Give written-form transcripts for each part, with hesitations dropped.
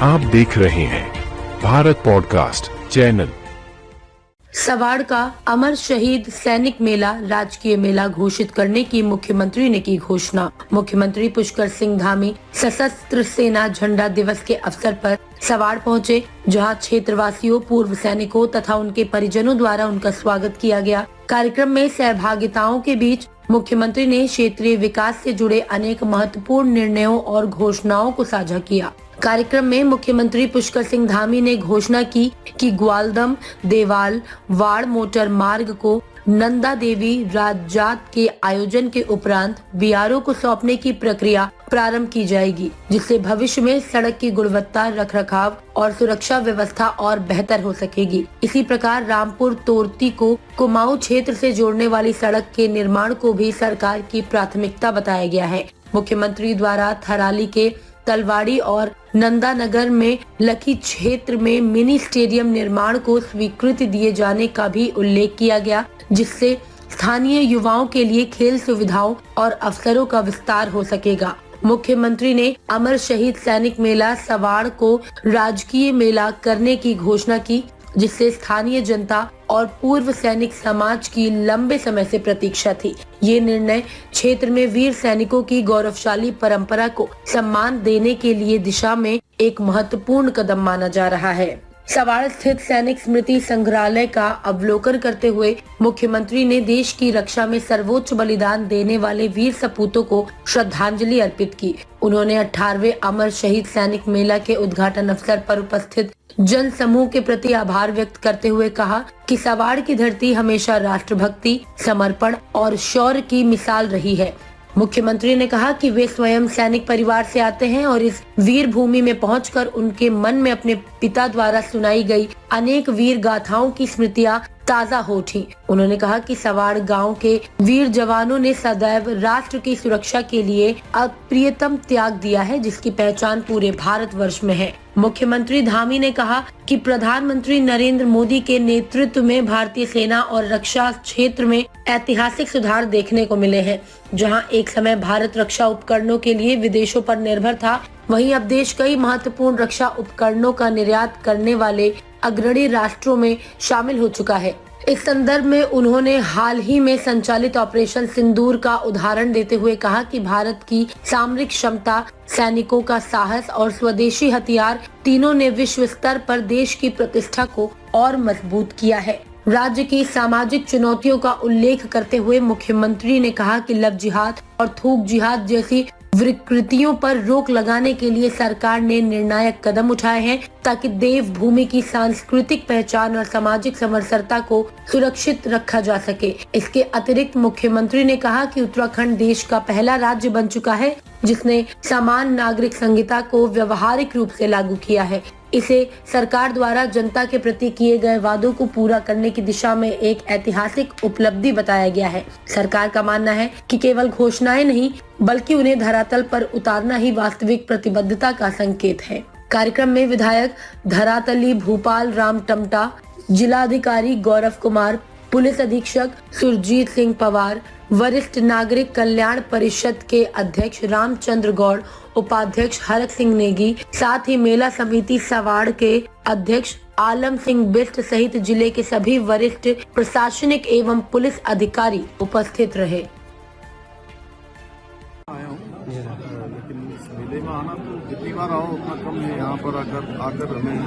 आप देख रहे हैं भारत पॉडकास्ट चैनल। सवाड़ का अमर शहीद सैनिक मेला राजकीय मेला घोषित करने की मुख्यमंत्री ने की घोषणा। मुख्यमंत्री पुष्कर सिंह धामी सशस्त्र सेना झंडा दिवस के अवसर पर सवाड़ पहुंचे, जहां क्षेत्रवासियों, पूर्व सैनिकों तथा उनके परिजनों द्वारा उनका स्वागत किया गया। कार्यक्रम में सहभागिताओं के बीच मुख्यमंत्री ने क्षेत्रीय विकास से जुड़े अनेक महत्वपूर्ण निर्णयों और घोषणाओं को साझा किया। कार्यक्रम में मुख्यमंत्री पुष्कर सिंह धामी ने घोषणा की कि ग्वालदम देवाल वाड़ मोटर मार्ग को नंदा देवी राजजात के आयोजन के उपरांत बीआरओ को सौंपने की प्रक्रिया प्रारंभ की जाएगी, जिससे भविष्य में सड़क की गुणवत्ता, रखरखाव और सुरक्षा व्यवस्था और बेहतर हो सकेगी। इसी प्रकार रामपुर तोरती को कुमाऊं क्षेत्र से जोड़ने वाली सड़क के निर्माण को भी सरकार की प्राथमिकता बताया गया है। मुख्यमंत्री द्वारा थराली के तलवाड़ी और नंदानगर में लखी क्षेत्र में मिनी स्टेडियम निर्माण को स्वीकृति दिए जाने का भी उल्लेख किया गया, जिससे स्थानीय युवाओं के लिए खेल सुविधाओं और अवसरों का विस्तार हो सकेगा। मुख्यमंत्री ने अमर शहीद सैनिक मेला सवाड़ को राजकीय मेला करने की घोषणा की, जिससे स्थानीय जनता और पूर्व सैनिक समाज की लंबे समय से प्रतीक्षा थी। ये निर्णय क्षेत्र में वीर सैनिकों की गौरवशाली परंपरा को सम्मान देने के लिए दिशा में एक महत्वपूर्ण कदम माना जा रहा है। सवाड़ स्थित सैनिक स्मृति संग्रहालय का अवलोकन करते हुए मुख्यमंत्री ने देश की रक्षा में सर्वोच्च बलिदान देने वाले वीर सपूतों को श्रद्धांजलि अर्पित की। उन्होंने 18वें अमर शहीद सैनिक मेला के उद्घाटन अवसर पर उपस्थित जन समूह के प्रति आभार व्यक्त करते हुए कहा कि सवाड़ की धरती हमेशा राष्ट्रभक्ति, समर्पण और शौर्य की मिसाल रही है। मुख्यमंत्री ने कहा कि वे स्वयं सैनिक परिवार से आते हैं और इस वीर भूमि में पहुंचकर उनके मन में अपने पिता द्वारा सुनाई गई अनेक वीर गाथाओं की स्मृतियां ताजा हो उठी। उन्होंने कहा कि सवाड़ गांव के वीर जवानों ने सदैव राष्ट्र की सुरक्षा के लिए अप्रियतम त्याग दिया है, जिसकी पहचान पूरे भारतवर्ष में है। मुख्यमंत्री धामी ने कहा कि प्रधानमंत्री नरेंद्र मोदी के नेतृत्व में भारतीय सेना और रक्षा क्षेत्र में ऐतिहासिक सुधार देखने को मिले हैं। जहां एक समय भारत रक्षा उपकरणों के लिए विदेशों पर निर्भर था, वहीं अब देश कई महत्वपूर्ण रक्षा उपकरणों का निर्यात करने वाले अग्रणी राष्ट्रों में शामिल हो चुका है। इस संदर्भ में उन्होंने हाल ही में संचालित ऑपरेशन सिंदूर का उदाहरण देते हुए कहा कि भारत की सामरिक क्षमता, सैनिकों का साहस और स्वदेशी हथियार तीनों ने विश्व स्तर पर देश की प्रतिष्ठा को और मजबूत किया है। राज्य की सामाजिक चुनौतियों का उल्लेख करते हुए मुख्यमंत्री ने कहा कि लव जिहाद और थूक जिहाद जैसी विकृतियों पर रोक लगाने के लिए सरकार ने निर्णायक कदम उठाए हैं, ताकि देवभूमि की सांस्कृतिक पहचान और सामाजिक समरसता को सुरक्षित रखा जा सके। इसके अतिरिक्त मुख्यमंत्री ने कहा कि उत्तराखंड देश का पहला राज्य बन चुका है जिसने समान नागरिक संहिता को व्यवहारिक रूप से लागू किया है। इसे सरकार द्वारा जनता के प्रति किए गए वादों को पूरा करने की दिशा में एक ऐतिहासिक उपलब्धि बताया गया है। सरकार का मानना है कि केवल घोषणाएं नहीं, बल्कि उन्हें धरातल पर उतारना ही वास्तविक प्रतिबद्धता का संकेत है। कार्यक्रम में विधायक धरातली भूपाल राम टमटा, जिलाधिकारी गौरव कुमार, पुलिस अधीक्षक सुरजीत सिंह पवार, वरिष्ठ नागरिक कल्याण परिषद के अध्यक्ष रामचंद्र गौड़, उपाध्यक्ष हरक सिंह नेगी, साथ ही मेला समिति सवाड़ के अध्यक्ष आलम सिंह बिष्ट सहित जिले के सभी वरिष्ठ प्रशासनिक एवं पुलिस अधिकारी उपस्थित रहे। लेकिन इस मेले में आना तो जितनी बार आओ उतना कम है। यहाँ पर आकर हमें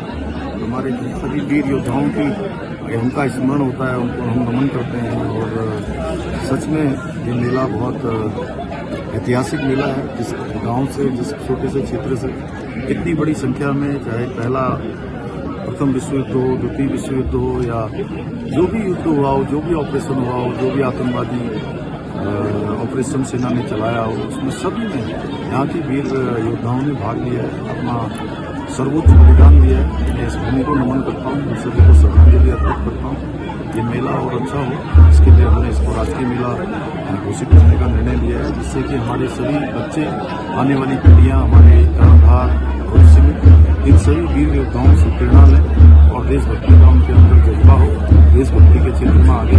हमारे सभी वीर योद्धाओं की उनका स्मरण होता है, उनको हम नमन करते हैं। और सच में ये मेला बहुत ऐतिहासिक मेला है। जिस गांव से, जिस छोटे से क्षेत्र से इतनी बड़ी संख्या में, चाहे पहला प्रथम विश्व युद्ध हो, द्वितीय विश्व युद्ध हो, या जो भी युद्ध हुआ हो, जो भी ऑपरेशन हुआ हो, जो भी आतंकवादी ऑपरेशन सेना ने चलाया हो, उसमें सभी ने, यहाँ की वीर योद्धाओं ने भाग लिया है, अपना सर्वोच्च बलिदान दिया है। मैं इस भूमि को नमन करता हूँ, सभी को श्रद्धांजलि अर्पित करता हूँ। ये मेला और अच्छा हो, इसके लिए हमने इसको राष्ट्रीय मेला घोषित करने का निर्णय लिया है, जिससे कि हमारे सभी बच्चे, आने वाली पीढ़ियाँ, हमारे कर्णधार भविष्य में इन सभी वीर योद्धाओं से प्रेरणा लें और देशभक्ति का उनके अंदर जज्बा हो, देशभक्ति के क्षेत्र में आगे